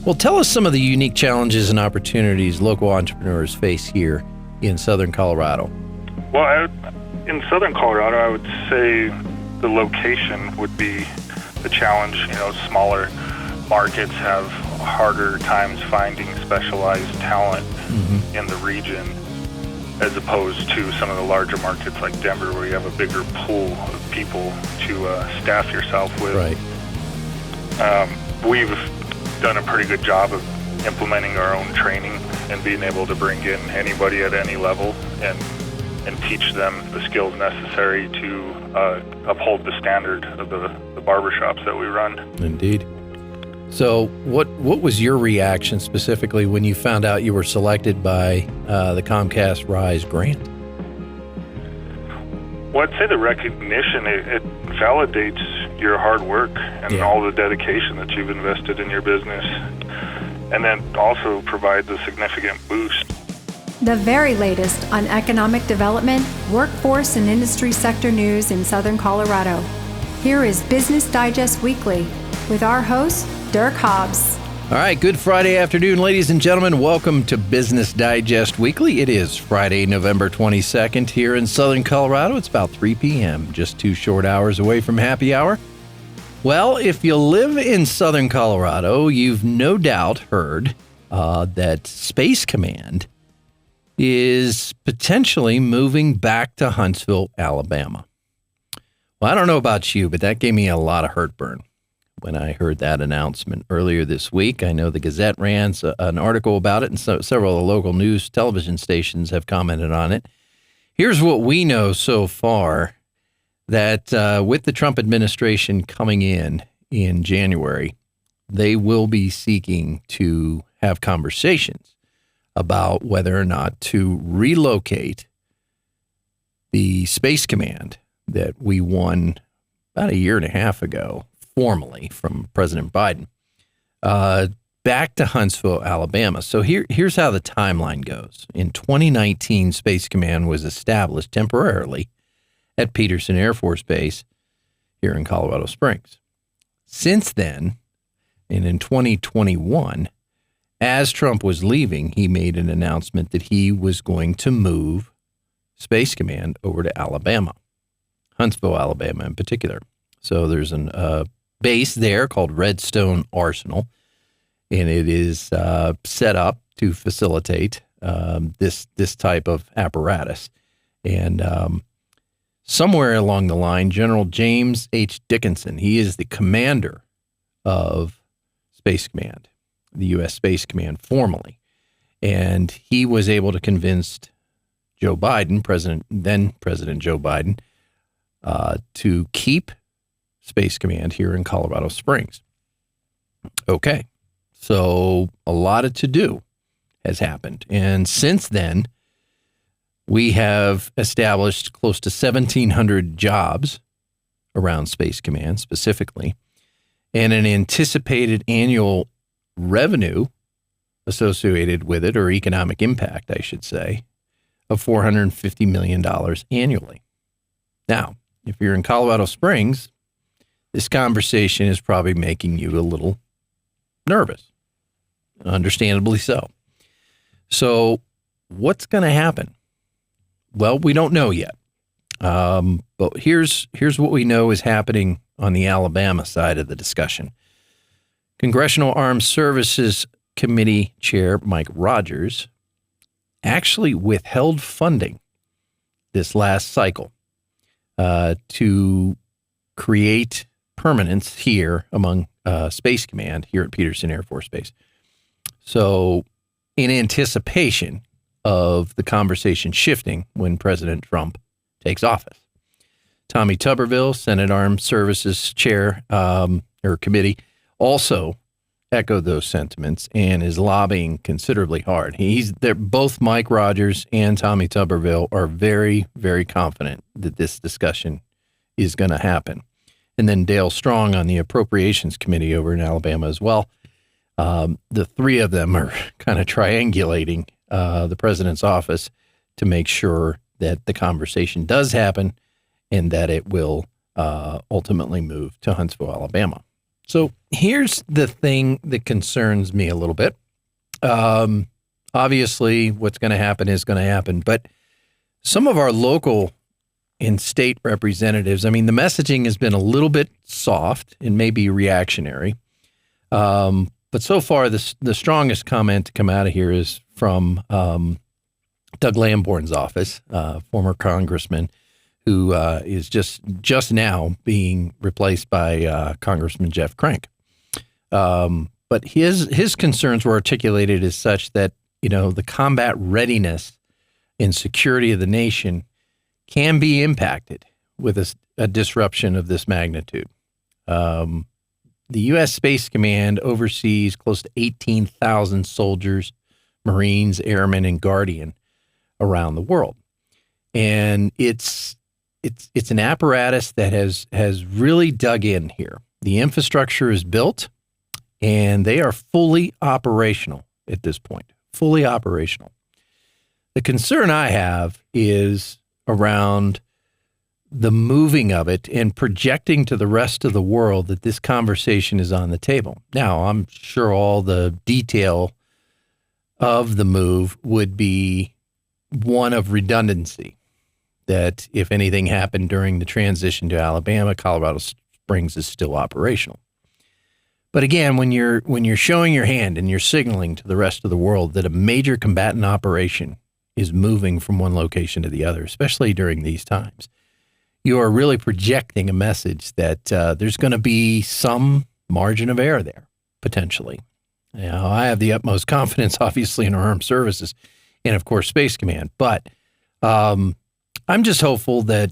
Well, tell us some of the unique challenges and opportunities local entrepreneurs face here in Southern Colorado. Well, in Southern Colorado, I would say the location would be the challenge. Smaller markets have harder times finding specialized talent in the region, as opposed to some of the larger markets like Denver, where you have a bigger pool of people to staff yourself with. Right. We've done a pretty good job of implementing our own training and being able to bring in anybody at any level and teach them the skills necessary to uphold the standard of the barbershops that we run. Indeed. So what was your reaction specifically when you found out you were selected by the Comcast RISE grant? Well, I'd say the recognition, it validates your hard work and all the dedication that you've invested in your business, and then also provides a significant boost. The very latest on economic development, workforce, and industry sector news in Southern Colorado. Here is Business Digest Weekly with our host, Dirk Hobbs. All right, good Friday afternoon, ladies and gentlemen. Welcome to Business Digest Weekly. It is Friday, November 22nd here in Southern Colorado. It's about 3 p.m., just 2 short hours away from happy hour. Well, if you live in Southern Colorado, you've no doubt heard that Space Command is potentially moving back to Huntsville, Alabama. Well, I don't know about you, but that gave me a lot of heartburn when I heard that announcement earlier this week. I know the Gazette ran an article about it, and several of the local news television stations have commented on it. Here's what we know so far, that with the Trump administration coming in January, they will be seeking to have conversations about whether or not to relocate the Space Command that we won about a year and a half ago, formally from President Biden, back to Huntsville, Alabama. So here's how the timeline goes. In 2019, Space Command was established temporarily at Peterson Air Force Base here in Colorado Springs. Since then, and in 2021, as Trump was leaving, he made an announcement that he was going to move Space Command over to Alabama, Huntsville, Alabama in particular. So there's a base there called Redstone Arsenal, and it is set up to facilitate this type of apparatus. And somewhere along the line, General James H. Dickinson, he is the commander of Space Command, the U.S. Space Command formally. And he was able to convince Joe Biden, then President Joe Biden, to keep Space Command here in Colorado Springs. Okay, so a lot of to-do has happened. And since then, we have established close to 1,700 jobs around Space Command specifically, and an anticipated annual revenue associated with it, or economic impact, I should say, of $450 million annually. Now, if you're in Colorado Springs, this conversation is probably making you a little nervous, understandably so. So what's going to happen? Well, we don't know yet. But here's what we know is happening on the Alabama side of the discussion. Congressional Armed Services Committee Chair Mike Rogers actually withheld funding this last cycle to create permanence here among Space Command here at Peterson Air Force Base. So in anticipation of the conversation shifting when President Trump takes office, Tommy Tuberville, Senate Armed Services Chair or Committee, also echoed those sentiments and is lobbying considerably hard. Both Mike Rogers and Tommy Tuberville are very, very confident that this discussion is going to happen. And then Dale Strong on the Appropriations Committee over in Alabama as well. The three of them are kind of triangulating the president's office to make sure that the conversation does happen and that it will ultimately move to Huntsville, Alabama. So here's the thing that concerns me a little bit. Obviously, what's going to happen is going to happen, but some of our local and state representatives, I mean, the messaging has been a little bit soft and maybe reactionary. But so far, the strongest comment to come out of here is from Doug Lamborn's office, former congressman, who is just now being replaced by Congressman Jeff Crank. But his concerns were articulated as such that, the combat readiness and security of the nation can be impacted with a disruption of this magnitude. The U.S. Space Command oversees close to 18,000 soldiers, Marines, airmen, and Guardian around the world. And it's an apparatus that has really dug in here. The infrastructure is built, and they are fully operational at this point, fully operational. The concern I have is around the moving of it and projecting to the rest of the world that this conversation is on the table. Now, I'm sure all the detail of the move would be one of redundancy, that if anything happened during the transition to Alabama, Colorado Springs is still operational. But again, when you're showing your hand and you're signaling to the rest of the world that a major combatant operation is moving from one location to the other, especially during these times, you are really projecting a message that there's going to be some margin of error there, potentially. I have the utmost confidence, obviously, in our armed services and, of course, Space Command. But I'm just hopeful that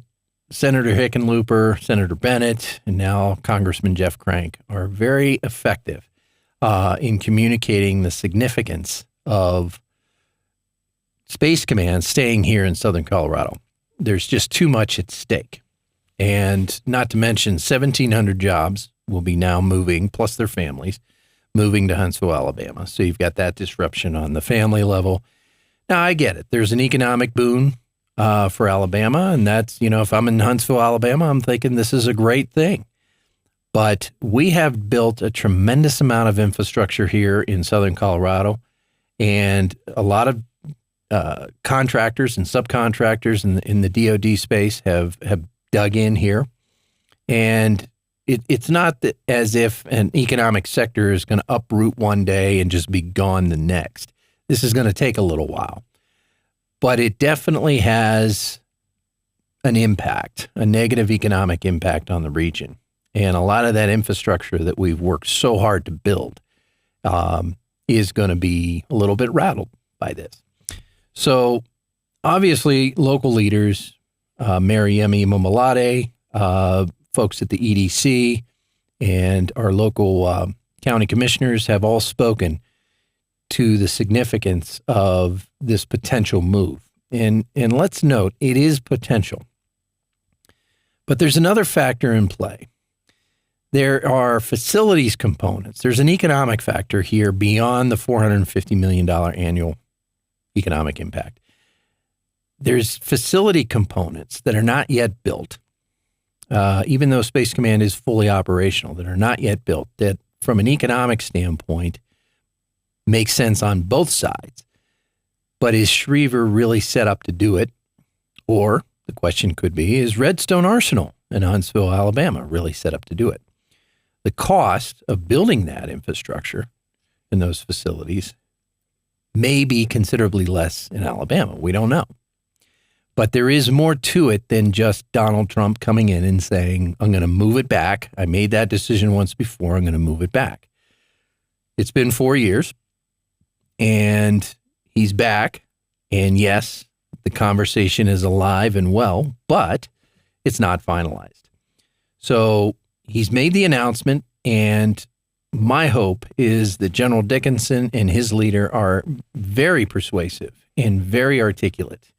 Senator Hickenlooper, Senator Bennett, and now Congressman Jeff Crank are very effective in communicating the significance of Space Command staying here in Southern Colorado. There's just too much at stake. And not to mention 1,700 jobs will be now moving, plus their families, moving to Huntsville, Alabama. So you've got that disruption on the family level. Now, I get it. There's an economic boon for Alabama, and that's, if I'm in Huntsville, Alabama, I'm thinking this is a great thing. But we have built a tremendous amount of infrastructure here in Southern Colorado, and a lot of contractors and subcontractors in the DoD space have dug in here. And it's not that as if an economic sector is going to uproot one day and just be gone the next. This is going to take a little while. But it definitely has an impact, a negative economic impact on the region. And a lot of that infrastructure that we've worked so hard to build is going to be a little bit rattled by this. So obviously, local leaders, Mayor Yemi Momalade, folks at the EDC, and our local county commissioners have all spoken to the significance of this potential move. And let's note, it is potential. But there's another factor in play. There are facilities components. There's an economic factor here beyond the $450 million annual economic impact. There's facility components that are not yet built, even though Space Command is fully operational, that are not yet built, that from an economic standpoint makes sense on both sides. But is Schriever really set up to do it? Or the question could be, is Redstone Arsenal in Huntsville, Alabama really set up to do it? The cost of building that infrastructure in those facilities may be considerably less in Alabama. We don't know. But there is more to it than just Donald Trump coming in and saying, I'm going to move it back. I made that decision once before. I'm going to move it back. It's been 4 years, and he's back. And yes, the conversation is alive and well, but it's not finalized. So he's made the announcement, and my hope is that General Dickinson and his leader are very persuasive and very articulate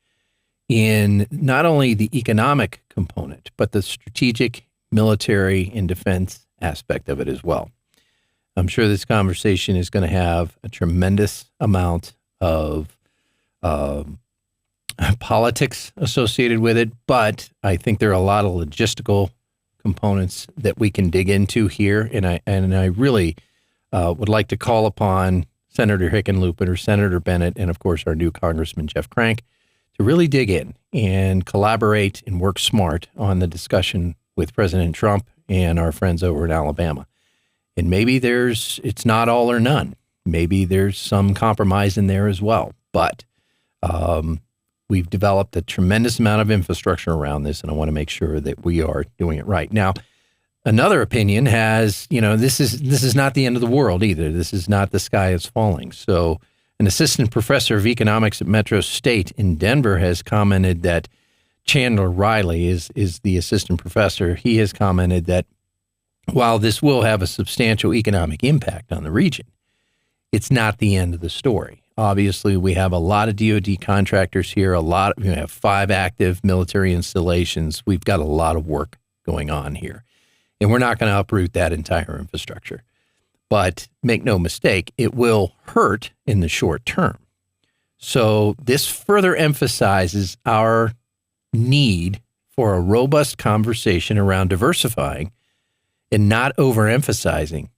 in not only the economic component, but the strategic, military, and defense aspect of it as well. I'm sure this conversation is going to have a tremendous amount of politics associated with it, but I think there are a lot of logistical components that we can dig into here, and I really would like to call upon Senator Hickenlooper, Senator Bennett, and of course our new Congressman Jeff Crank to really dig in and collaborate and work smart on the discussion with President Trump and our friends over in Alabama. And maybe it's not all or none. Maybe there's some compromise in there as well. But we've developed a tremendous amount of infrastructure around this, and I want to make sure that we are doing it right. Now, another opinion has, this is not the end of the world either. This is not the sky is falling. So an assistant professor of economics at Metro State in Denver has commented that Chandler Riley is the assistant professor. He has commented that while this will have a substantial economic impact on the region, it's not the end of the story. Obviously, we have a lot of DoD contractors here. We have 5 active military installations. We've got a lot of work going on here, and we're not going to uproot that entire infrastructure. But make no mistake, it will hurt in the short term. So this further emphasizes our need for a robust conversation around diversifying and not overemphasizing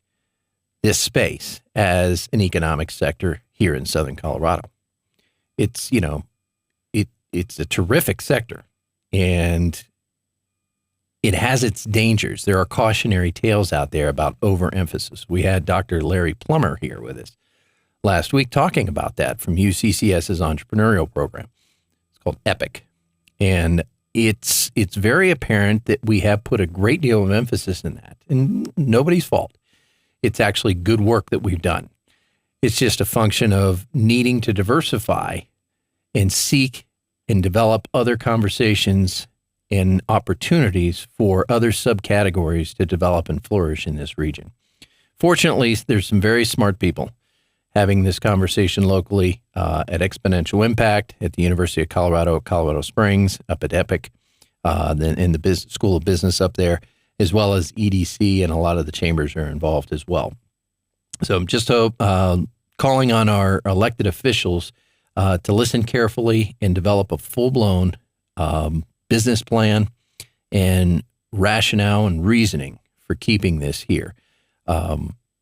this space as an economic sector here in Southern Colorado. It's, it's a terrific sector, and it has its dangers. There are cautionary tales out there about overemphasis. We had Dr. Larry Plummer here with us last week talking about that from UCCS's entrepreneurial program. It's called EPIC. And it's very apparent that we have put a great deal of emphasis in that, and nobody's fault. It's actually good work that we've done. It's just a function of needing to diversify and seek and develop other conversations and opportunities for other subcategories to develop and flourish in this region. Fortunately, there's some very smart people having this conversation locally at Exponential Impact, at the University of Colorado at Colorado Springs, up at EPIC, then in the School of Business up there, as well as EDC, and a lot of the chambers are involved as well. So I'm just calling on our elected officials to listen carefully and develop a full-blown business plan and rationale and reasoning for keeping this here,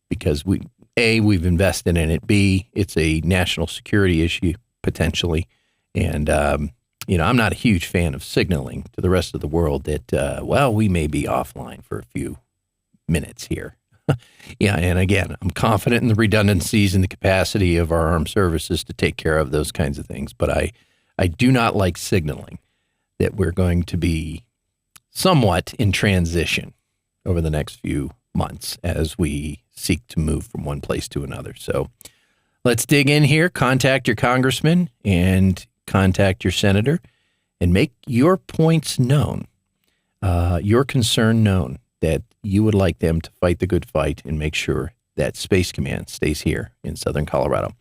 because we've invested in it. B, it's a national security issue potentially, and I'm not a huge fan of signaling to the rest of the world that we may be offline for a few minutes here. Yeah, and again, I'm confident in the redundancies and the capacity of our armed services to take care of those kinds of things, but I do not like signaling that we're going to be somewhat in transition over the next few months as we seek to move from one place to another. So let's dig in here. Contact your congressman and contact your senator and make your points known, your concern known, that you would like them to fight the good fight and make sure that Space Command stays here in Southern Colorado.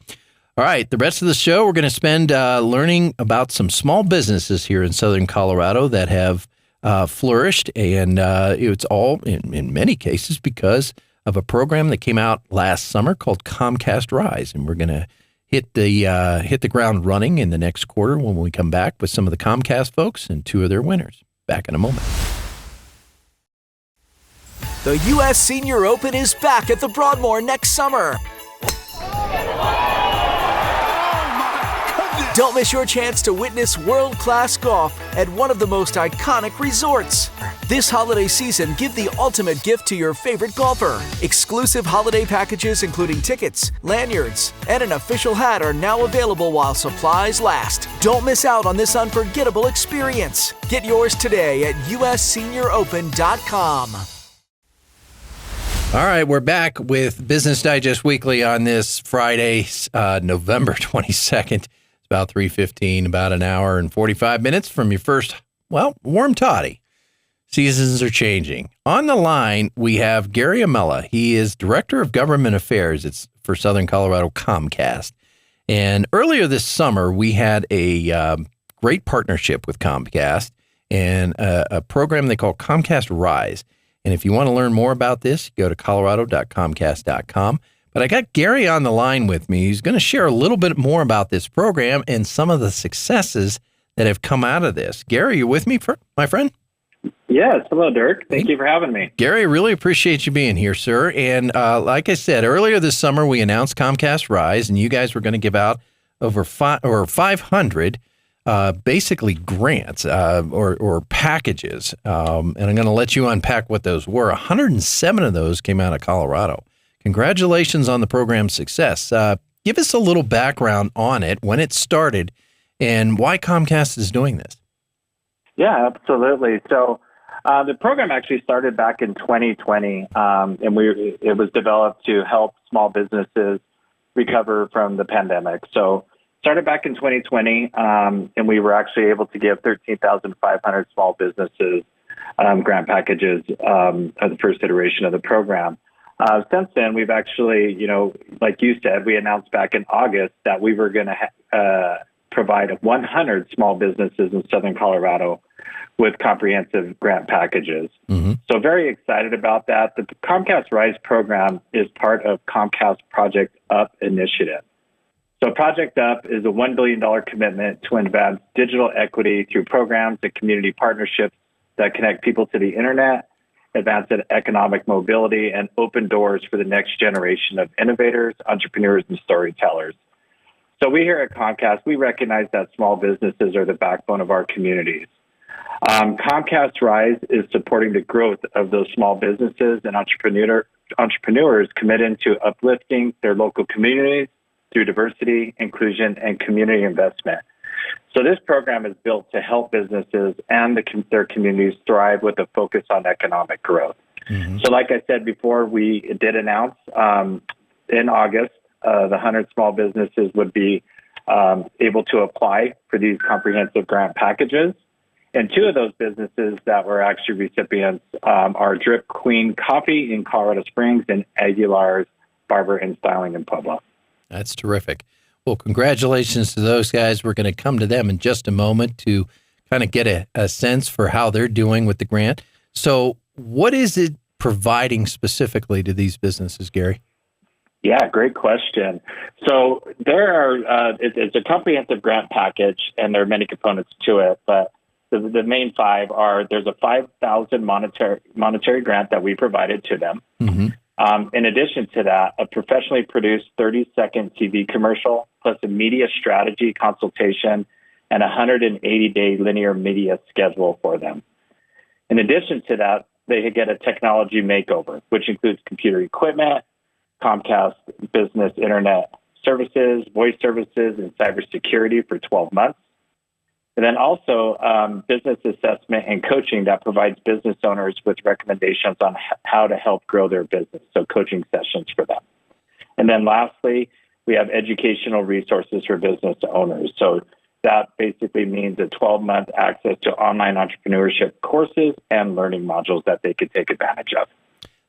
All right, the rest of the show, we're going to spend learning about some small businesses here in Southern Colorado that have flourished, and it's all, in many cases, because of a program that came out last summer called Comcast RISE, and we're going to hit the ground running in the next quarter when we come back with some of the Comcast folks and 2 of their winners. Back in a moment. The U.S. Senior Open is back at the Broadmoor next summer. Don't miss your chance to witness world-class golf at one of the most iconic resorts. This holiday season, give the ultimate gift to your favorite golfer. Exclusive holiday packages including tickets, lanyards, and an official hat are now available while supplies last. Don't miss out on this unforgettable experience. Get yours today at ussenioropen.com. All right, we're back with Business Digest Weekly on this Friday, November 22nd. It's about 3:15, about an hour and 45 minutes from your first, warm toddy. Seasons are changing. On the line, we have Gary Amella. He is Director of Government Affairs. It's for Southern Colorado Comcast. And earlier this summer, we had a great partnership with Comcast and a program they call Comcast RISE. And if you want to learn more about this, go to colorado.comcast.com. But I got Gary on the line with me. He's going to share a little bit more about this program and some of the successes that have come out of this. Gary, you with me, my friend? Yes. Hello, Dirk. Thank you for having me. Gary, really appreciate you being here, sir. And like I said, earlier this summer, we announced Comcast RISE, and you guys were going to give out over 500 basically grants or packages. And I'm going to let you unpack what those were. 107 of those came out of Colorado. Congratulations on the program's success. Give us a little background on it, when it started, and why Comcast is doing this. Yeah, absolutely. So the program actually started back in 2020, and it was developed to help small businesses recover from the pandemic. So started back in 2020, and we were actually able to give 13,500 small businesses grant packages at the first iteration of the program. Since then, we've actually, like you said, we announced back in August that we were going to provide 100 small businesses in Southern Colorado with comprehensive grant packages. Mm-hmm. So very excited about that. The Comcast RISE program is part of Comcast Project UP initiative. So Project UP is a $1 billion commitment to advance digital equity through programs and community partnerships that connect people to the internet, advance economic mobility, and open doors for the next generation of innovators, entrepreneurs, and storytellers. So we here at Comcast, we recognize that small businesses are the backbone of our communities. Comcast RISE is supporting the growth of those small businesses and entrepreneurs committed to uplifting their local communities through diversity, inclusion, and community investment. So this program is built to help businesses and their communities thrive with a focus on economic growth. Mm-hmm. So like I said before, we did announce in August, the 100 small businesses would be able to apply for these comprehensive grant packages. And two of those businesses that were actually recipients are Drip Queen Coffee in Colorado Springs and Aguilar's Barber and Styling in Pueblo. That's terrific. Well, congratulations to those guys. We're going to come to them in just a moment to kind of get a sense for how they're doing with the grant. So what is it providing specifically to these businesses, Gary? Yeah, great question. So there are, it's a comprehensive grant package, and there are many components to it, but the main five are, there's a $5,000 monetary grant that we provided to them. Mm-hmm. In addition to that, a professionally produced 30-second TV commercial, plus a media strategy consultation, and a 180-day linear media schedule for them. In addition to that, they get a technology makeover, which includes computer equipment, Comcast Business Internet Services, voice services, and cybersecurity for 12 months. And then also business assessment and coaching that provides business owners with recommendations on how to help grow their business, so coaching sessions for them. And then lastly, we have educational resources for business owners. So that basically means a 12-month access to online entrepreneurship courses and learning modules that they could take advantage of.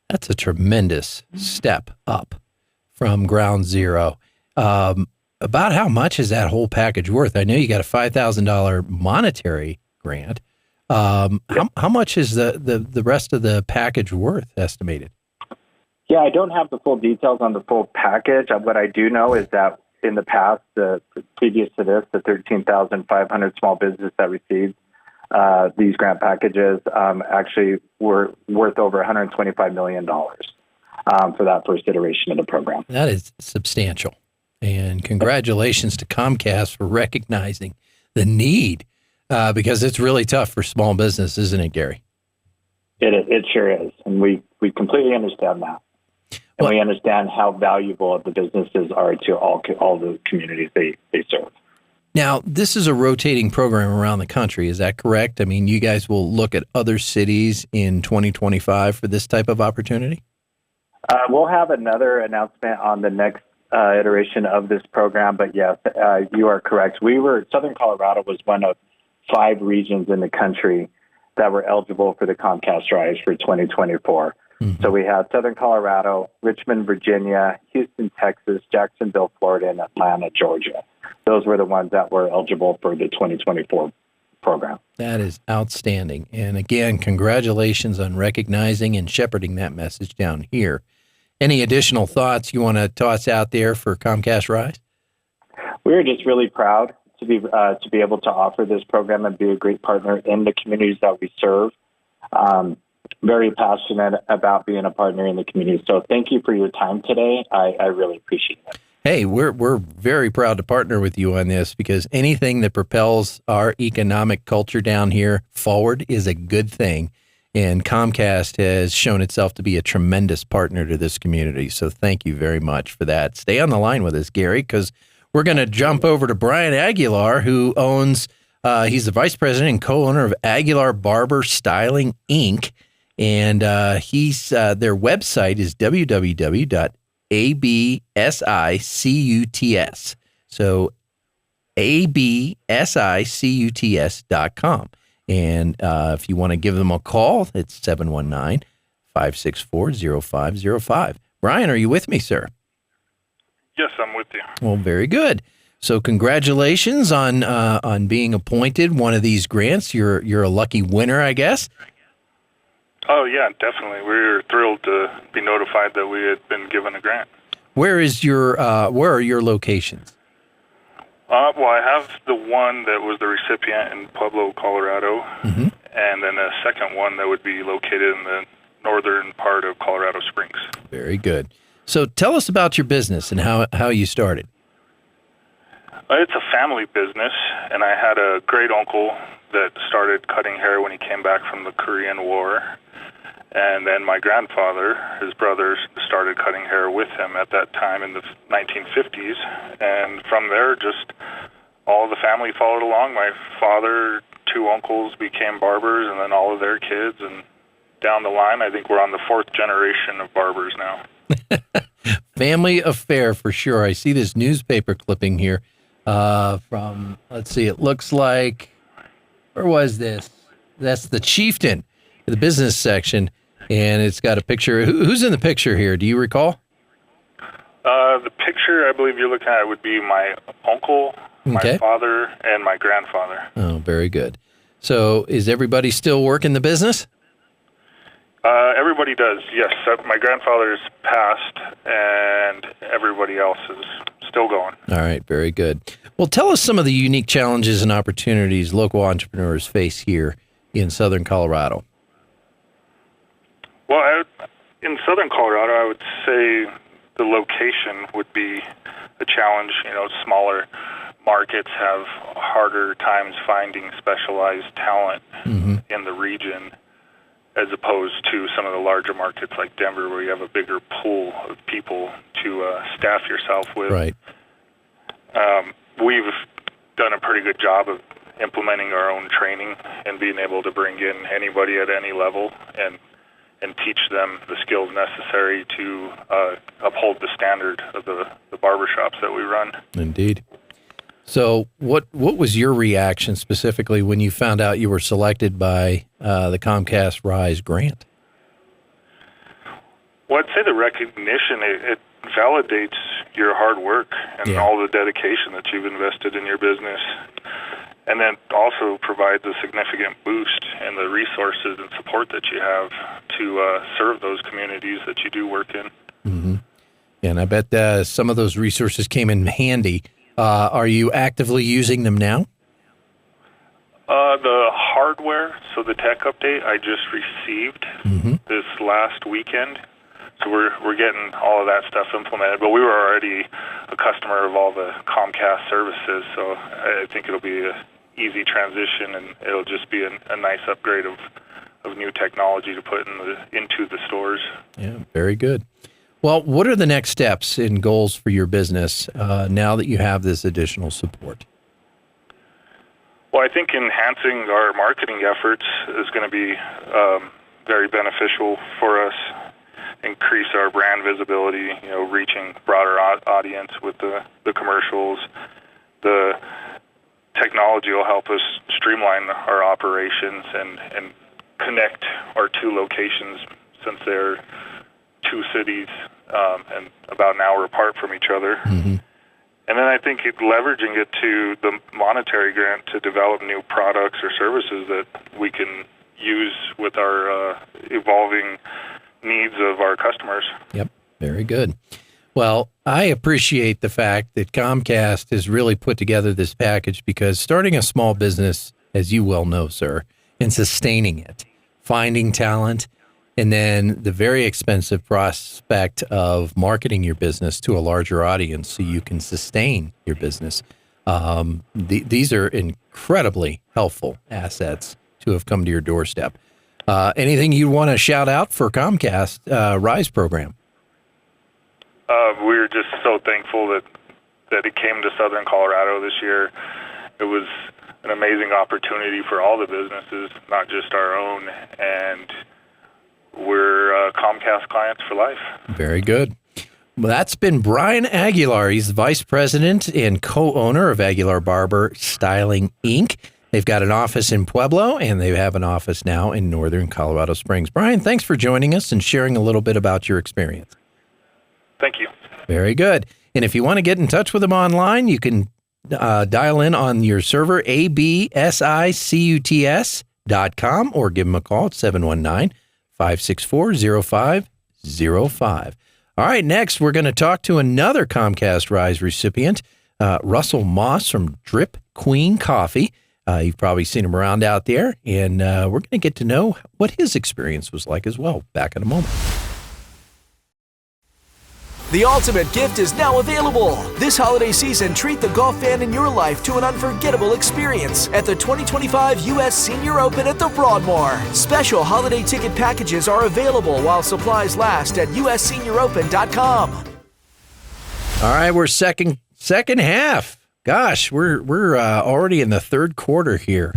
That's a tremendous step up from ground zero. About how much is that whole package worth? I know you got a $5,000 monetary grant. How much is the rest of the package worth estimated? Yeah, I don't have the full details on the full package. What I do know is that in the past, previous to this, the 13,500 small businesses that received these grant packages actually were worth over $125 million for that first iteration of the program. That is substantial. And congratulations to Comcast for recognizing the need, because it's really tough for small business, isn't it, Gary? It sure is. And we completely understand that. And we understand how valuable the businesses are to all the communities they serve. Now, this is a rotating program around the country. Is that correct? I mean, you guys will look at other cities in 2025 for this type of opportunity? We'll have another announcement on the next iteration of this program, but yes, you are correct. Southern Colorado was one of 5 regions in the country that were eligible for the Comcast RISE for 2024. Mm-hmm. So we have Southern Colorado, Richmond, Virginia, Houston, Texas, Jacksonville, Florida, and Atlanta, Georgia. Those were the ones that were eligible for the 2024 program. That is outstanding. And again, congratulations on recognizing and shepherding that message down here. Any additional thoughts you want to toss out there for Comcast RISE? We're just really proud to be able to offer this program and be a great partner in the communities that we serve. very passionate about being a partner in the community. So thank you for your time today. I really appreciate it. Hey, we're very proud to partner with you on this, because anything that propels our economic culture down here forward is a good thing. And Comcast has shown itself to be a tremendous partner to this community. So thank you very much for that. Stay on the line with us, Gary, because we're going to jump over to Brian Aguilar, who owns, he's the vice president and co-owner of Aguilar Barber Styling, Inc. And their website is www.absicuts. So absicuts.com. And if you want to give them a call, it's 719-564-0505. Brian, are you with me, sir? Yes, I'm with you. Well, very good. So congratulations on being appointed one of these grants. You're a lucky winner, I guess. Oh, yeah, definitely. We were thrilled to be notified that we had been given a grant. Where are your locations? Well, I have the one that was the recipient in Pueblo, Colorado, and then a second one that would be located in the northern part of Colorado Springs. Very good. So tell us about your business and how you started. It's a family business, and I had a great uncle that started cutting hair when he came back from the Korean War. And then my grandfather, his brothers, started cutting hair with him at that time in the 1950s. And from there, just all the family followed along. My father, two uncles became barbers, and then all of their kids. And down the line, I think we're on the fourth generation of barbers now. Family affair for sure. I see this newspaper clipping here from, let's see, it looks like, where was this? That's the Chieftain, the business section. And it's got a picture. Who's in the picture here? Do you recall? The picture I believe you're looking at would be my uncle, my father, and my grandfather. Oh, very good. So is everybody still working the business? Everybody does, yes. My grandfather's passed, and everybody else is still going. All right, very good. Well, tell us some of the unique challenges and opportunities local entrepreneurs face here in Southern Colorado. Well, in Southern Colorado, I would say the location would be a challenge. You know, smaller markets have harder times finding specialized talent in the region, as opposed to some of the larger markets like Denver, where you have a bigger pool of people to staff yourself with. Right. We've done a pretty good job of implementing our own training and being able to bring in anybody at any level and teach them the skills necessary to uphold the standard of the barbershops that we run. Indeed. So what was your reaction specifically when you found out you were selected by the Comcast RISE grant? Well, I'd say the recognition, it validates your hard work and all the dedication that you've invested in your business. And then also provides a significant boost in the resources and support that you have to serve those communities that you do work in. Mm-hmm. And I bet some of those resources came in handy. Are you actively using them now? The hardware, so the tech update, I just received this last weekend. So we're getting all of that stuff implemented. But we were already a customer of all the Comcast services, so I think it'll be a easy transition, and it'll just be a nice upgrade of new technology to put into the stores. Yeah, very good. Well, what are the next steps and goals for your business now that you have this additional support? Well, I think enhancing our marketing efforts is going to be very beneficial for us. Increase our brand visibility, reaching broader audience with the commercials. The technology will help us streamline our operations and connect our two locations, since they're two cities and about an hour apart from each other. And then I think leveraging it to the monetary grant to develop new products or services that we can use with our evolving needs of our customers. Yep, very good. Well, I appreciate the fact that Comcast has really put together this package, because starting a small business, as you well know, sir, and sustaining it finding talent, and then the very expensive prospect of marketing your business to a larger audience so you can sustain your business. These are incredibly helpful assets to have come to your doorstep. Anything you want to shout out for Comcast RISE program? We're just so thankful that it came to Southern Colorado this year. It was an amazing opportunity for all the businesses, not just our own, and we're Comcast clients for life. Very good. Well, that's been Brian Aguilar. He's the vice president and co-owner of Aguilar Barber Styling, Inc. They've got an office in Pueblo, and they have an office now in northern Colorado Springs. Brian, thanks for joining us and sharing a little bit about your experience. Thank you. Very good. And if you want to get in touch with them online, you can dial in on your server, absicuts.com, or give them a call at 719-564-0505. All right, next, we're going to talk to another Comcast RISE recipient, Russell Moss from Drip Queen Coffee. You've probably seen him around out there, and we're going to get to know what his experience was like as well. Back in a moment. The ultimate gift is now available. This holiday season, treat the golf fan in your life to an unforgettable experience at the 2025 U.S. Senior Open at the Broadmoor. Special holiday ticket packages are available while supplies last at ussenioropen.com. All right, we're second half. Gosh, we're already in the third quarter here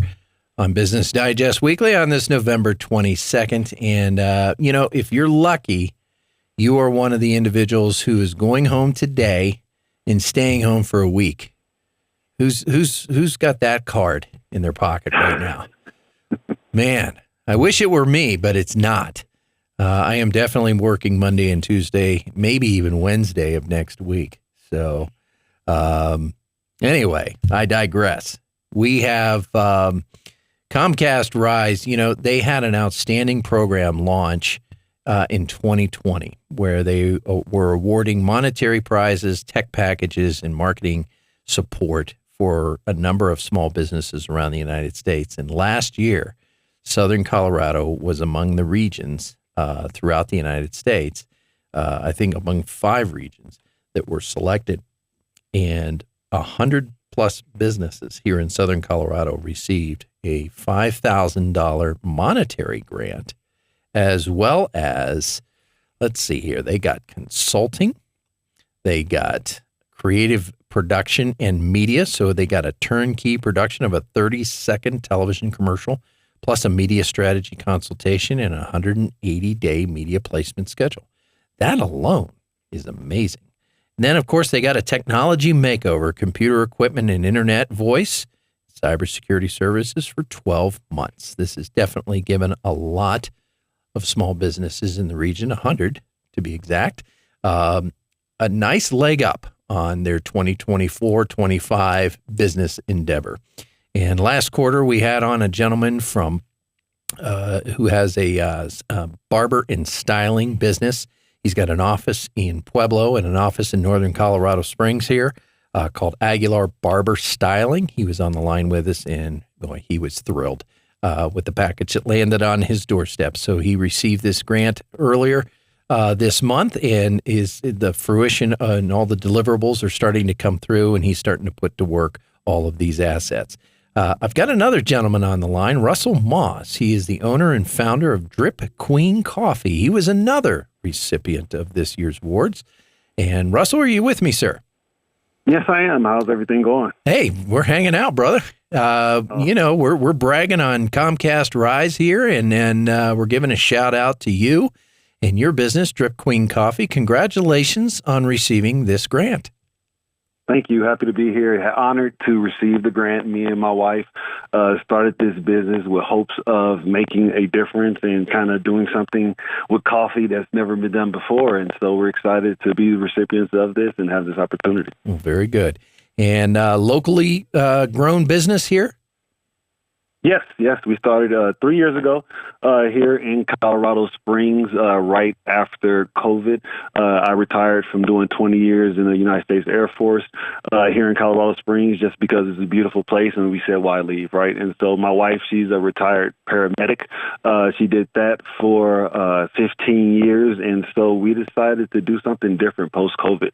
on Business Digest Weekly on this November 22nd. And, if you're lucky, you are one of the individuals who is going home today and staying home for a week. Who's got that card in their pocket right now? Man, I wish it were me, but it's not. I am definitely working Monday and Tuesday, maybe even Wednesday of next week. So, anyway, I digress. We have Comcast RISE. They had an outstanding program launch in 2020, where they were awarding monetary prizes, tech packages, and marketing support for a number of small businesses around the United States. And last year, Southern Colorado was among the regions throughout the United States, I think among 5 regions that were selected, and 100+ businesses here in Southern Colorado received a $5,000 monetary grant, as well as, let's see here, they got consulting, they got creative production and media. So they got a turnkey production of a 30-second television commercial, plus a media strategy consultation and a 180-day media placement schedule. That alone is amazing. And then, of course, they got a technology makeover, computer equipment and internet voice, cybersecurity services for 12 months. This has definitely given a lot of small businesses in the region, 100 to be exact, a nice leg up on their 2024-25 business endeavor. And last quarter, we had on a gentleman from who has a barber and styling business. He's got an office in Pueblo and an office in northern Colorado Springs here called Aguilar Barber Styling. He was on the line with us, and boy, he was thrilled with the package that landed on his doorstep. So he received this grant earlier this month, and is the fruition and all the deliverables are starting to come through, and he's starting to put to work all of these assets. I've got another gentleman on the line, Russell Moss. He is the owner and founder of Drip Queen Coffee. He was another recipient of this year's awards. And Russell, are you with me, sir? Yes, I am. How's everything going? Hey, we're hanging out, brother. We're bragging on Comcast RISE here, and we're giving a shout out to you and your business, Drip Queen Coffee. Congratulations on receiving this grant. Thank you. Happy to be here. Honored to receive the grant. Me and my wife started this business with hopes of making a difference and kind of doing something with coffee that's never been done before. And so we're excited to be the recipients of this and have this opportunity. Well, very good. And locally grown business here? Yes. We started 3 years ago here in Colorado Springs right after COVID. I retired from doing 20 years in the United States Air Force here in Colorado Springs just because it's a beautiful place, and we said, why leave, right? And so my wife, she's a retired paramedic. She did that for 15 years, and so we decided to do something different post-COVID.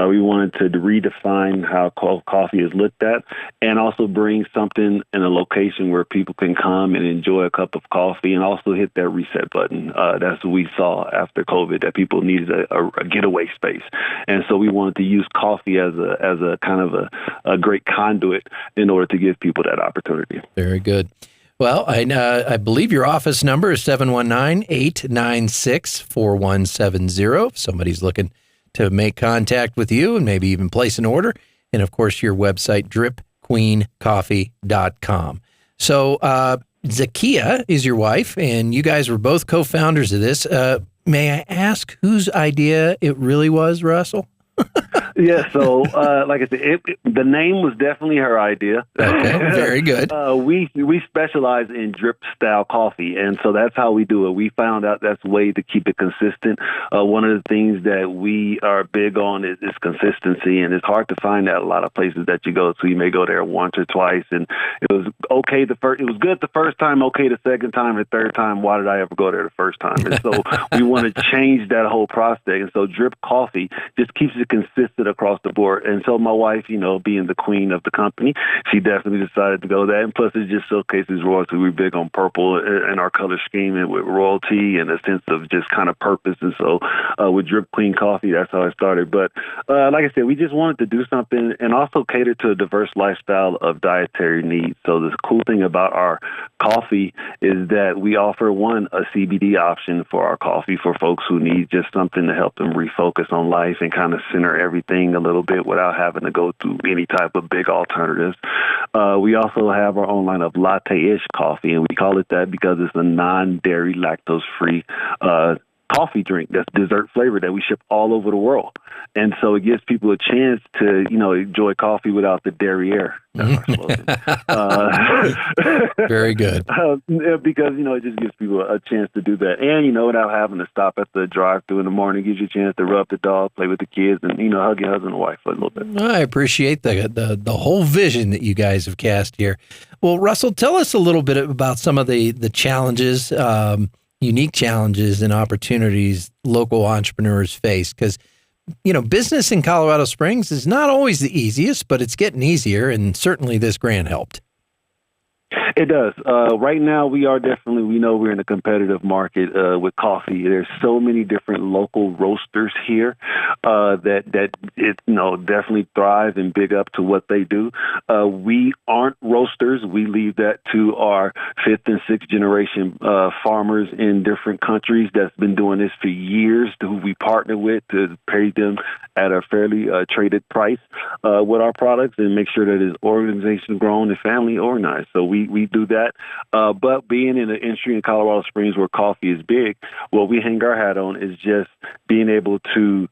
We wanted to redefine how coffee is looked at and also bring something in a location where people can come and enjoy a cup of coffee and also hit that reset button. That's what we saw after COVID, that people needed a getaway space. And so we wanted to use coffee as a kind of a great conduit in order to give people that opportunity. Very good. Well, I believe your office number is 719-896-4170. If somebody's looking to make contact with you and maybe even place an order. And, of course, your website, dripqueencoffee.com. So Zakia is your wife, and you guys were both co-founders of this. May I ask whose idea it really was, Russell? Yeah, so like I said, the name was definitely her idea. Okay, very good. We specialize in drip style coffee, and so that's how we do it. We found out that's a way to keep it consistent. One of the things that we are big on is consistency, and it's hard to find that a lot of places that you go. So you may go there once or twice, and it was okay it was good the first time, okay the second time, the third time. Why did I ever go there the first time? And so we want to change that whole process. And so drip coffee just keeps it consistent across the board. And so my wife, being the queen of the company, she definitely decided to go that. And plus, it just showcases royalty. We're big on purple and our color scheme and with royalty and a sense of just kind of purpose. And so with Drip Queen Coffee, that's how it started. But like I said, we just wanted to do something and also cater to a diverse lifestyle of dietary needs. So the cool thing about our coffee is that we offer, a CBD option for our coffee for folks who need just something to help them refocus on life and kind of center everything a little bit without having to go through any type of big alternatives. We also have our own line of latte-ish coffee, and we call it that because it's a non-dairy, lactose-free coffee drink that's dessert flavored that we ship all over the world. And so it gives people a chance to, enjoy coffee without the derriere. That's our slogan. Very good. Because, it just gives people a chance to do that. And, without having to stop at the drive-thru in the morning, gives you a chance to rub the dog, play with the kids, and, hug your husband and wife for a little bit. I appreciate the whole vision that you guys have cast here. Well, Russell, tell us a little bit about some of the challenges, unique challenges and opportunities local entrepreneurs face, because business in Colorado Springs is not always the easiest, but it's getting easier, and certainly this grant helped. It does. Right now, we know we're in a competitive market with coffee. There's so many different local roasters here that definitely thrive and big up to what they do. We aren't roasters. We leave that to our fifth and sixth generation farmers in different countries that's been doing this for years, who we partner with to pay them at a fairly traded price with our products and make sure that it's organization grown and family organized. So we do that. But being in an industry in Colorado Springs where coffee is big, what we hang our hat on is just being able to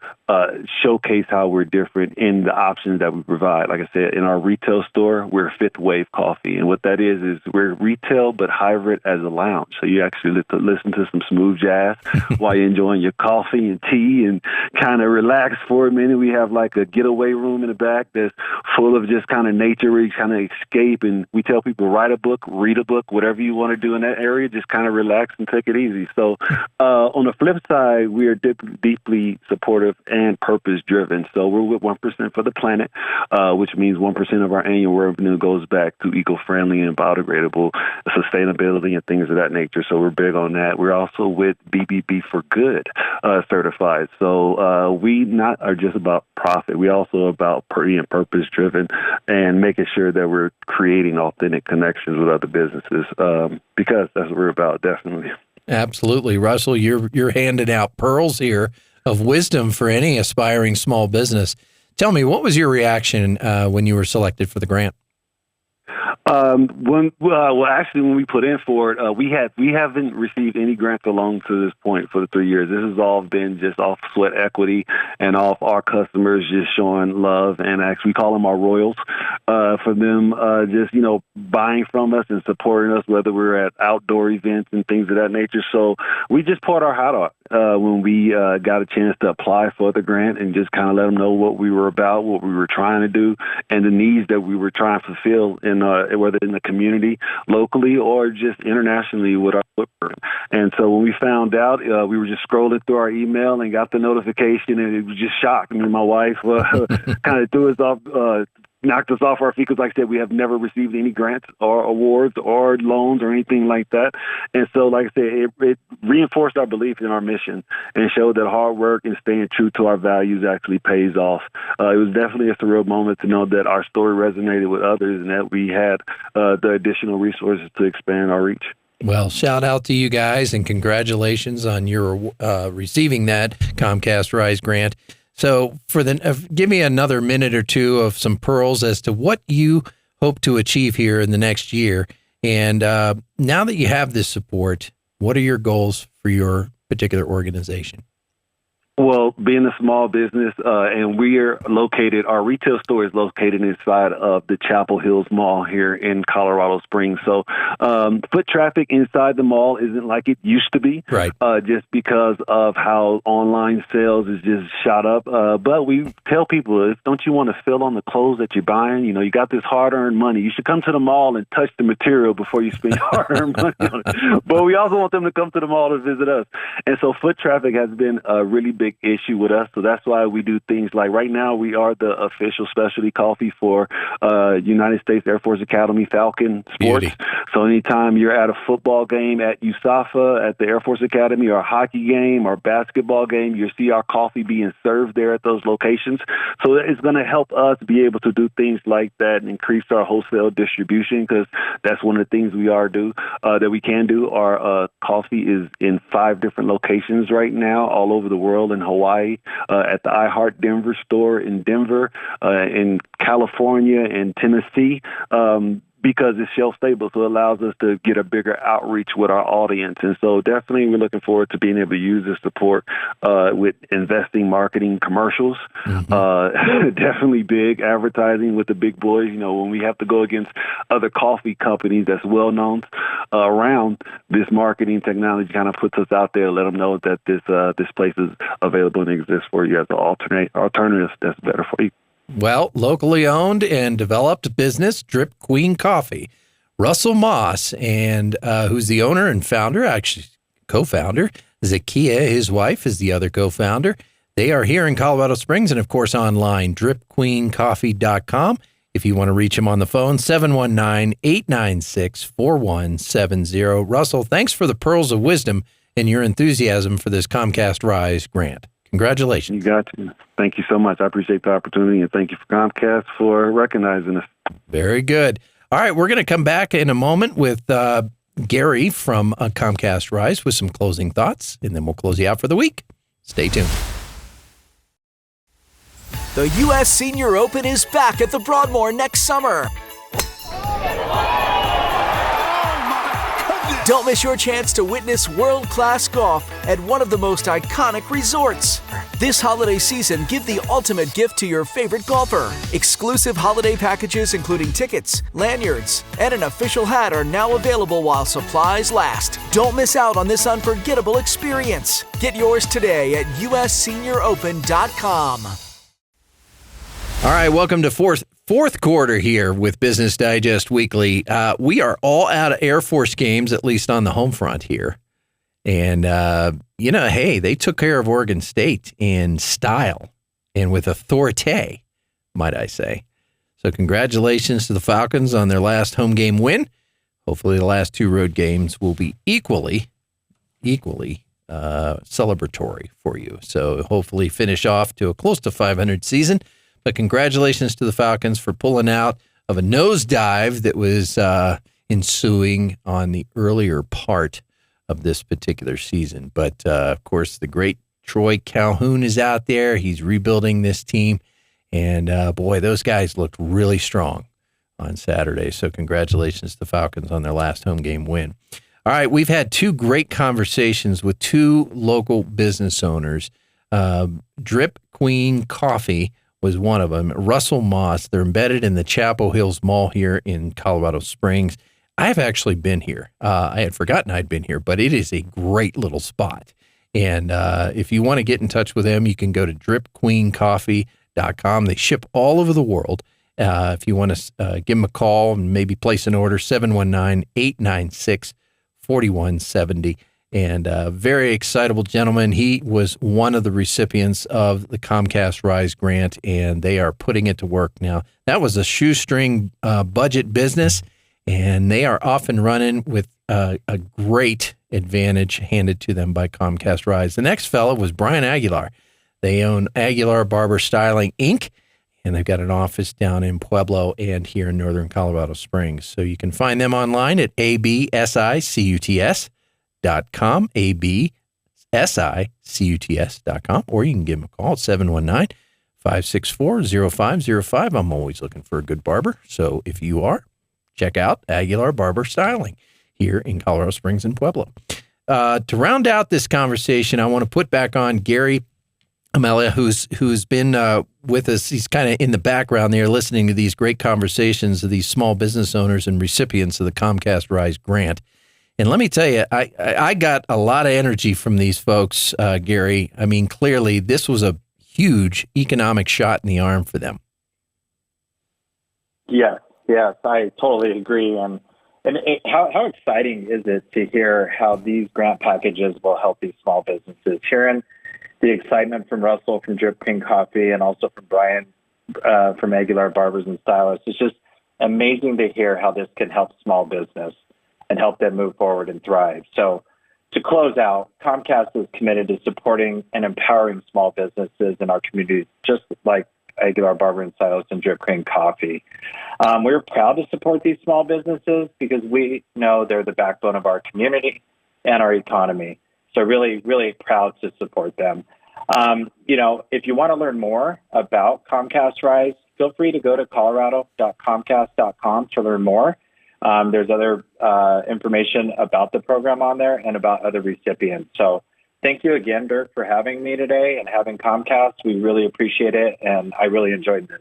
showcase how we're different in the options that we provide. Like I said, in our retail store, we're fifth wave coffee. And what that is we're retail but hybrid as a lounge. So you actually listen to some smooth jazz while you're enjoying your coffee and tea and kind of relax for a minute. We have like a getaway room in the back that's full of just kind of nature where you kind of escape. And we tell people, write a book, read a book, whatever you want to do in that area, just kind of relax and take it easy. So on the flip side, we are deeply supportive and purpose-driven. So we're with 1% for the planet, which means 1% of our annual revenue goes back to eco-friendly and biodegradable sustainability and things of that nature. So we're big on that. We're also with BBB for Good certified. So we not are just about profit. We also about being purpose-driven and making sure that we're creating authentic connections with other businesses because that's what we're about, definitely. Absolutely. Russell, you're handing out pearls here of wisdom for any aspiring small business. Tell me, what was your reaction when you were selected for the grant? When we put in for it, we haven't received any grants alone to this point for the 3 years. This has all been just off sweat equity and off our customers just showing love, and actually we call them our royals. for them just, buying from us and supporting us, whether we're at outdoor events and things of that nature. So we just poured our hat out when we got a chance to apply for the grant and just kind of let them know what we were about, what we were trying to do, and the needs that we were trying to fulfill in whether in the community, locally, or just internationally with our footprint. And so when we found out, we were just scrolling through our email and got the notification, and it was just shocked. Me and my wife kind of threw us off, knocked us off our feet because, like I said, we have never received any grants or awards or loans or anything like that. And so, like I said, it reinforced our belief in our mission and showed that hard work and staying true to our values actually pays off. It was definitely a surreal moment to know that our story resonated with others and that we had the additional resources to expand our reach. Well, shout out to you guys and congratulations on your receiving that Comcast RISE grant. So give me another minute or two of some pearls as to what you hope to achieve here in the next year. And now that you have this support, what are your goals for your particular organization? Well, being a small business, and we are located, our retail store is located inside of the Chapel Hills Mall here in Colorado Springs. So foot traffic inside the mall isn't like it used to be, right? Just because of how online sales is just shot up. But we tell people, don't you want to feel on the clothes that you're buying? You got this hard-earned money. You should come to the mall and touch the material before you spend hard-earned money on it. But we also want them to come to the mall to visit us. And so foot traffic has been a really big issue with us. So that's why we do things like right now we are the official specialty coffee for United States Air Force Academy Falcon Sports. Beauty. So anytime you're at a football game at USAFA at the Air Force Academy or a hockey game or basketball game, you'll see our coffee being served there at those locations. So it's going to help us be able to do things like that and increase our wholesale distribution because that's one of the things that we can do. Our coffee is in 5 different locations right now all over the world, in Hawaii, at the iHeart Denver store in Denver, in California and Tennessee, because it's shelf stable, so it allows us to get a bigger outreach with our audience. And so definitely we're looking forward to being able to use this support with investing, marketing, commercials. Mm-hmm. Definitely big advertising with the big boys. When we have to go against other coffee companies that's well known around, this marketing technology kind of puts us out there, let them know that this place is available and exists for you as an alternative that's better for you. Well, locally owned and developed business, Drip Queen Coffee. Russell Moss, and who's the owner and founder, actually co-founder. Zakia, his wife, is the other co-founder. They are here in Colorado Springs and, of course, online, dripqueencoffee.com. If you want to reach him on the phone, 719-896-4170. Russell, thanks for the pearls of wisdom and your enthusiasm for this Comcast RISE grant. Congratulations. You got to. Thank you so much. I appreciate the opportunity, and thank you for Comcast for recognizing us. Very good. All right, we're going to come back in a moment with Gary from Comcast RISE with some closing thoughts, and then we'll close you out for the week. Stay tuned. The U.S. Senior Open is back at the Broadmoor next summer. Don't miss your chance to witness world-class golf at one of the most iconic resorts. This holiday season, give the ultimate gift to your favorite golfer. Exclusive holiday packages including tickets, lanyards, and an official hat are now available while supplies last. Don't miss out on this unforgettable experience. Get yours today at ussenioropen.com. All right, welcome to fourth quarter here with Business Digest Weekly. We are all out of Air Force games, at least on the home front here. And, hey, they took care of Oregon State in style and with authority, might I say. So congratulations to the Falcons on their last home game win. Hopefully the last 2 road games will be equally celebratory for you. So hopefully finish off to a close to 500 season. But congratulations to the Falcons for pulling out of a nosedive that was ensuing on the earlier part of this particular season. But, of course, the great Troy Calhoun is out there. He's rebuilding this team. And, boy, those guys looked really strong on Saturday. So congratulations to the Falcons on their last home game win. All right, we've had 2 great conversations with 2 local business owners. Drip Queen Coffee was one of them. Russell Moss, they're embedded in the Chapel Hills Mall here in Colorado Springs. I've actually been here. I had forgotten I'd been here, but it is a great little spot. And if you want to get in touch with them, you can go to dripqueencoffee.com. They ship all over the world. If you want to give them a call and maybe place an order, 719-896-4170. And very excitable gentleman. He was one of the recipients of the Comcast RISE grant, and they are putting it to work now. That was a shoestring budget business, and they are off and running with a great advantage handed to them by Comcast RISE. The next fellow was Brian Aguilar. They own Aguilar Barber Styling, Inc., and they've got an office down in Pueblo and here in northern Colorado Springs. So you can find them online at absicuts.com, absicuts.com, or you can give them a call at 719-564-0505. I'm always looking for a good barber. So if you are, check out Aguilar Barber Styling here in Colorado Springs and Pueblo. To round out this conversation, I want to put back on Gary Amelia, who's been with us. He's kind of in the background there listening to these great conversations of these small business owners and recipients of the Comcast RISE grant. And let me tell you, I got a lot of energy from these folks, Gary. I mean, clearly this was a huge economic shot in the arm for them. Yes, I totally agree. And how exciting is it to hear how these grant packages will help these small businesses? Hearing the excitement from Russell from Drip Queen Coffee and also from Brian from Aguilar Barbers and Stylists, it's just amazing to hear how this can help small business and help them move forward and thrive. So to close out, Comcast is committed to supporting and empowering small businesses in our communities, just like Aguilar Barber and Stylists and Drip Queen Coffee. We're proud to support these small businesses because we know they're the backbone of our community and our economy. So really, really proud to support them. If you want to learn more about Comcast RISE, feel free to go to colorado.comcast.com to learn more. There's other information about the program on there and about other recipients. So thank you again, Dirk, for having me today and having Comcast. We really appreciate it, and I really enjoyed this.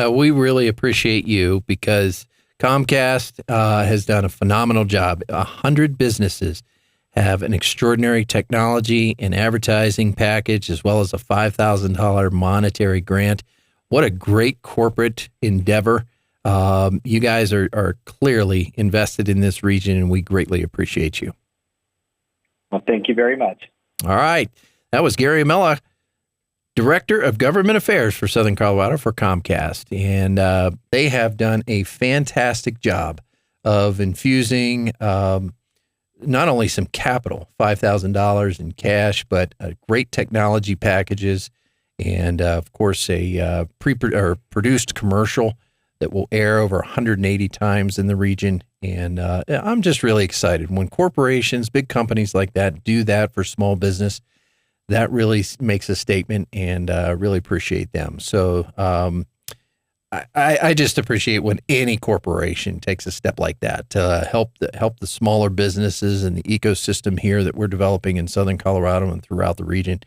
We really appreciate you because Comcast has done a phenomenal job. 100 businesses have an extraordinary technology and advertising package, as well as a $5,000 monetary grant. What a great corporate endeavor. You guys are clearly invested in this region, and we greatly appreciate you. Well, thank you very much. All right. That was Gary Amella, Director of Government Affairs for Southern Colorado for Comcast. And they have done a fantastic job of infusing not only some capital, $5,000 in cash, but great technology packages and, of course, a produced commercial that will air over 180 times in the region. And I'm just really excited. When corporations, big companies like that do that for small business, that really makes a statement, and really appreciate them. So I just appreciate when any corporation takes a step like that to help the smaller businesses and the ecosystem here that we're developing in Southern Colorado and throughout the region,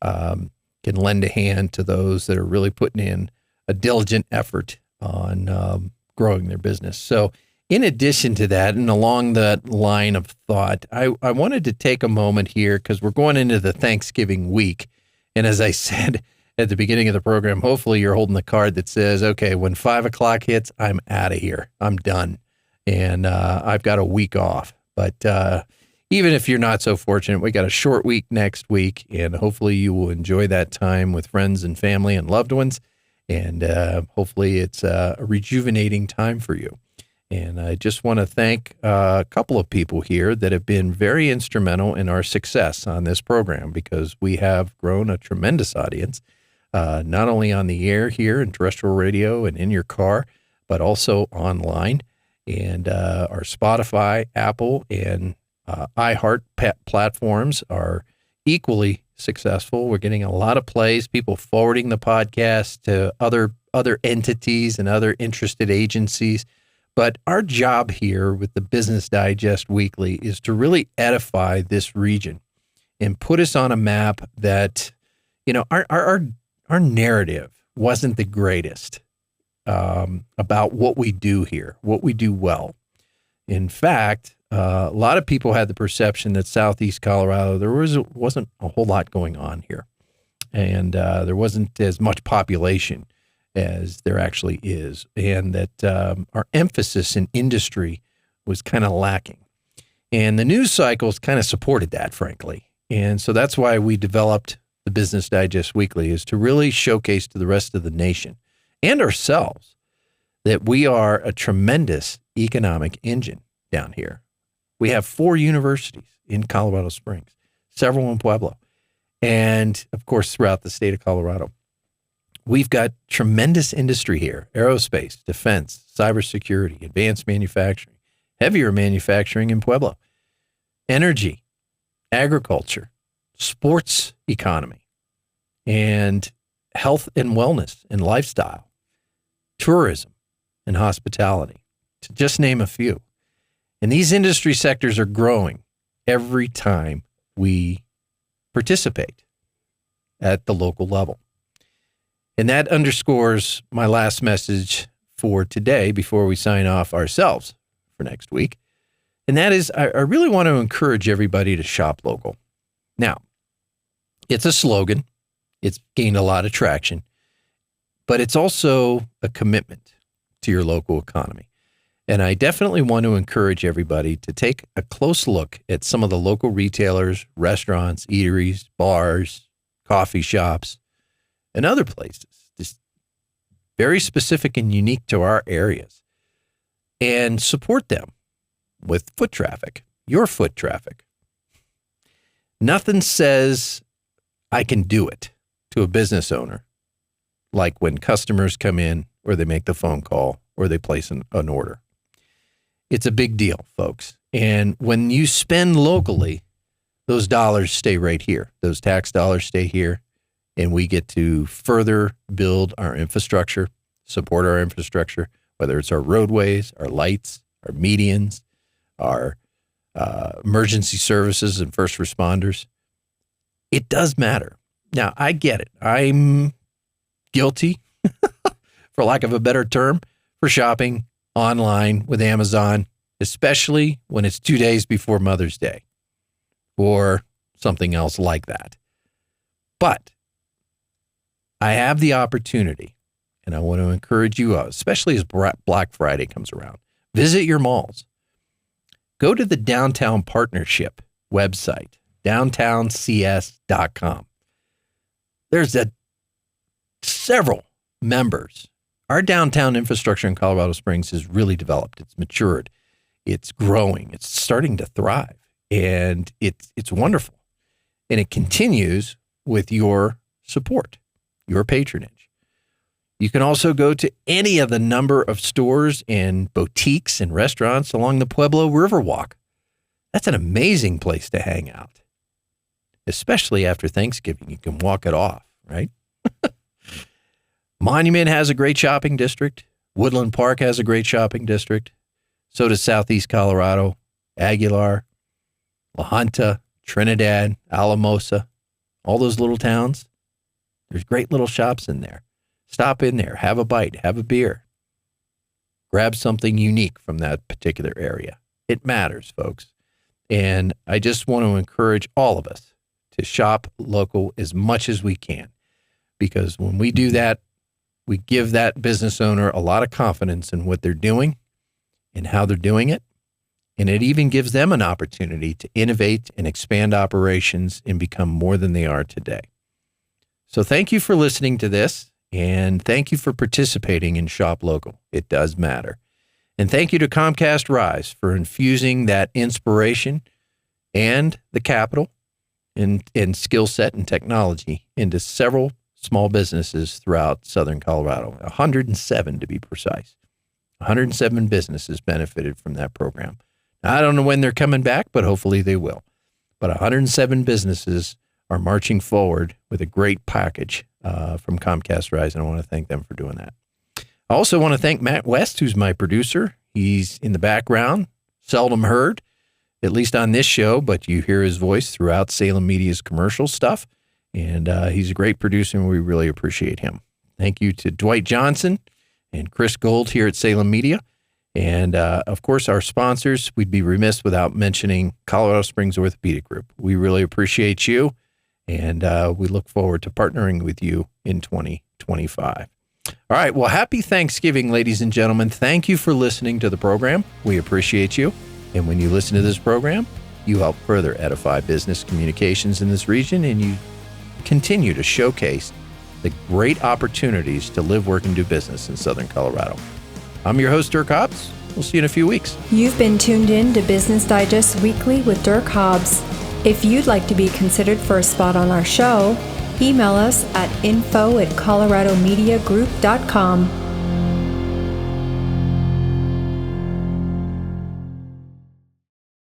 can lend a hand to those that are really putting in a diligent effort on growing their business. So in addition to that, and along that line of thought, I wanted to take a moment here because we're going into the Thanksgiving week. And as I said at the beginning of the program, hopefully you're holding the card that says, okay, when 5 o'clock hits, I'm out of here. I'm done. And I've got a week off. But even if you're not so fortunate, we got a short week next week, and hopefully you will enjoy that time with friends and family and loved ones. And hopefully it's a rejuvenating time for you. And I just want to thank a couple of people here that have been very instrumental in our success on this program, because we have grown a tremendous audience, not only on the air here in terrestrial radio and in your car, but also online. And our Spotify, Apple, and iHeart platforms are equally successful. We're getting a lot of plays, people forwarding the podcast to other entities and other interested agencies. But our job here with the Business Digest Weekly is to really edify this region and put us on a map that, our narrative wasn't the greatest about what we do here, what we do well. In fact, a lot of people had the perception that Southeast Colorado, there wasn't a whole lot going on here. And there wasn't as much population as there actually is. And that our emphasis in industry was kind of lacking. And the news cycles kind of supported that, frankly. And so that's why we developed the Business Digest Weekly, is to really showcase to the rest of the nation and ourselves that we are a tremendous economic engine down here. We have 4 universities in Colorado Springs, several in Pueblo, and of course throughout the state of Colorado. We've got tremendous industry here: aerospace, defense, cybersecurity, advanced manufacturing, heavier manufacturing in Pueblo, energy, agriculture, sports economy, and health and wellness and lifestyle, tourism and hospitality, to just name a few. And these industry sectors are growing every time we participate at the local level. And that underscores my last message for today before we sign off ourselves for next week. And that is, I really want to encourage everybody to shop local. Now, it's a slogan. It's gained a lot of traction, but it's also a commitment to your local economy. And I definitely want to encourage everybody to take a close look at some of the local retailers, restaurants, eateries, bars, coffee shops, and other places, just very specific and unique to our areas, and support them with foot traffic, your foot traffic. Nothing says I can do it to a business owner like when customers come in, or they make the phone call, or they place an order. It's a big deal, folks. And when you spend locally, those dollars stay right here. Those tax dollars stay here, and we get to further build our infrastructure, support our infrastructure, whether it's our roadways, our lights, our medians, our emergency services and first responders. It does matter. Now, I get it. I'm guilty, for lack of a better term, for shopping online with Amazon, especially when it's 2 days before Mother's Day or something else like that. But I have the opportunity, and I want to encourage you, especially as Black Friday comes around, visit your malls. Go to the Downtown Partnership website, downtowncs.com. There's several members. Our downtown infrastructure in Colorado Springs has really developed. It's matured. It's growing. It's starting to thrive. And it's wonderful. And it continues with your support, your patronage. You can also go to any of the number of stores and boutiques and restaurants along the Pueblo Riverwalk. That's an amazing place to hang out. Especially after Thanksgiving, you can walk it off, right? Monument has a great shopping district. Woodland Park has a great shopping district. So does Southeast Colorado, Aguilar, La Junta, Trinidad, Alamosa, all those little towns. There's great little shops in there. Stop in there, have a bite, have a beer. Grab something unique from that particular area. It matters, folks. And I just want to encourage all of us to shop local as much as we can, because when we do that, we give that business owner a lot of confidence in what they're doing and how they're doing it. And it even gives them an opportunity to innovate and expand operations and become more than they are today. So thank you for listening to this, and thank you for participating in Shop Local. It does matter. And thank you to Comcast RISE for infusing that inspiration and the capital and skill set and technology into several small businesses throughout Southern Colorado, 107 to be precise. 107 businesses benefited from that program. Now, I don't know when they're coming back, but hopefully they will. But 107 businesses are marching forward with a great package from Comcast RISE, and I want to thank them for doing that. I also want to thank Matt West, who's my producer. He's in the background, seldom heard, at least on this show, but you hear his voice throughout Salem Media's commercial stuff. And he's a great producer, and we really appreciate him. Thank you to Dwight Johnson and Chris Gold here at Salem Media. And, of course, our sponsors. We'd be remiss without mentioning Colorado Springs Orthopedic Group. We really appreciate you, and we look forward to partnering with you in 2025. All right. Well, happy Thanksgiving, ladies and gentlemen. Thank you for listening to the program. We appreciate you. And when you listen to this program, you help further edify business communications in this region, and you continue to showcase the great opportunities to live, work, and do business in Southern Colorado. I'm your host, Dirk Hobbs. We'll see you in a few weeks. You've been tuned in to Business Digest Weekly with Dirk Hobbs. If you'd like to be considered for a spot on our show, email us at info@coloradomediagroup.com.